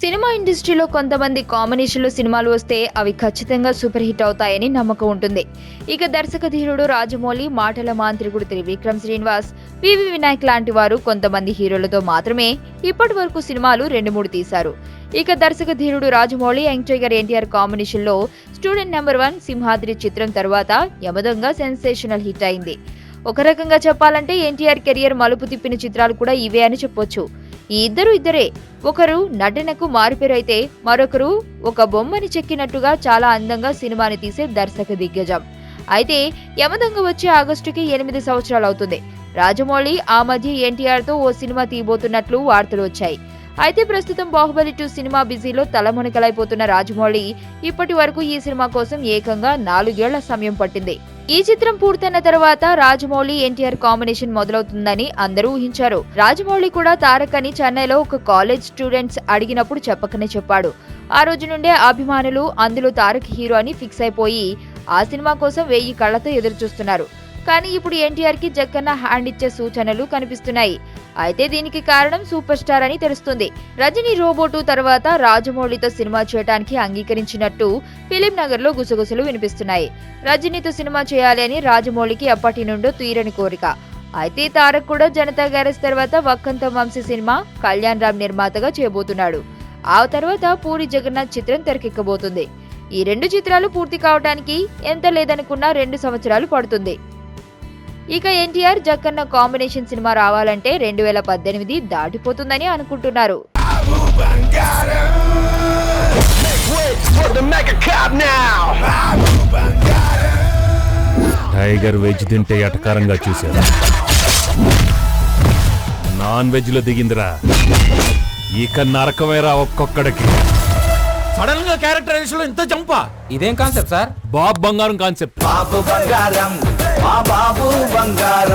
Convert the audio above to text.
Cinema ఇండస్ట్రీలో కొంతమంది కాంబినేషన్లో సినిమాలు వస్తే అవి ఖచ్చితంగా సూపర్ హిట్ అవుతాయని నమ్మకం ఉంటుంది. ఇక దర్శక ధీరుడు రాజమౌళి, మాటల మాంత్రికుడు త్రివిక్రమ్ శ్రీనివాస్, వివి వినాయక్ లాంటి వారు కొంతమంది హీరోలతో మాత్రమే ఇప్పటి వరకు సినిమాలు 2-3 తీశారు. ఇక దర్శక ధీరుడు రాజమౌళి, యంగ్ టైగర్ ఎన్టీఆర్ కాంబినేషన్లో స్టూడెంట్ నెంబర్ 1 సింహాద్రి చిత్రం తర్వాత యమదొంగ సెన్సేషనల్ హిట్ అయింది. ఒక రకంగా చెప్పాలంటే ఎన్టీఆర్ కెరియర్ మలుపు తిప్పిన చిత్రాలు కూడా ఇవే అని చెప్పొచ్చు. ఈ ఇద్దరే, ఒకరు నటనకు మారుపేరు అయితే మరొకరు ఒక బొమ్మని చెక్కినట్టుగా చాలా అందంగా సినిమాని తీసే దర్శక దిగ్గజం. అయితే యమదొంగ వచ్చే ఆగస్టుకి 8 సంవత్సరాలు అవుతుంది. రాజమౌళి ఆ మధ్య ఎన్టీఆర్ తో ఓ సినిమా తీయబోతున్నట్లు వార్తలు వచ్చాయి. అయితే ప్రస్తుతం బాహుబలి 2 సినిమా బిజీలో తలమునకలైపోతున్న రాజమౌళి ఇప్పటి వరకు ఈ సినిమా కోసం ఏకంగా 4 ఏళ్ల సమయం పట్టింది. ఈ చిత్రం పూర్తయిన తర్వాత రాజమౌళి ఎన్టీఆర్ కాంబినేషన్ మొదలవుతుందని అందరూ ఊహించారు. రాజమౌళి కూడా తారక్ అని చెన్నైలో ఒక కాలేజ్ స్టూడెంట్స్ అడిగినప్పుడు చెప్పకనే చెప్పాడు. ఆ రోజు నుండే అభిమానులు అందులో తారక్ హీరో అని ఫిక్స్ అయిపోయి ఆ సినిమా కోసం 1000 కళ్లతో ఎదురు చూస్తున్నారు. కానీ ఇప్పుడు ఎన్టీఆర్ కి జక్కన్న హ్యాండ్ ఇచ్చే సూచనలు కనిపిస్తున్నాయి. అయితే దీనికి కారణం సూపర్ స్టార్ అని తెలుస్తుంది. రజనీ రోబోటు తర్వాత రాజమౌళితో సినిమా చేయడానికి అంగీకరించినట్టు ఫిలిం నగర్ లో గుసగుసలు వినిపిస్తున్నాయి. రజనీతో సినిమా చేయాలి అని రాజమౌళికి అప్పటి నుండో తీరని కోరిక. అయితే తారక్ కూడా జనతా గ్యారేజ్ తర్వాత వక్కంతం వంశీ సినిమా కళ్యాణ్ రామ్ నిర్మాతగా చేయబోతున్నాడు. ఆ తర్వాత పూరి జగన్నాథ్ చిత్రం తెరకెక్కబోతుంది. ఈ 2 చిత్రాలు పూర్తి కావడానికి ఎంత లేదనుకున్నా 2 సంవత్సరాలు పడుతుంది. ఇక ఎన్టీఆర్ జక్కన్న కాంబినేషన్ సినిమా రావాలంటే 2018 దాటిపోతుందని అనుకుంటున్నారు. టైగర్ వెజ్ తింటే ఎటకారంగా చూశారు, నాన్ వెజ్ లో దిగిందిరా. ఇక నరకమేరా ఒక్కొక్కడికి. సడన్ గా క్యారెక్టరైజేషన్ లో ఇంత జంపా, ఇదేం కాన్సెప్ట్ సార్? బాబు బంగారం కాన్సెప్ట్. బాబు బంగారం.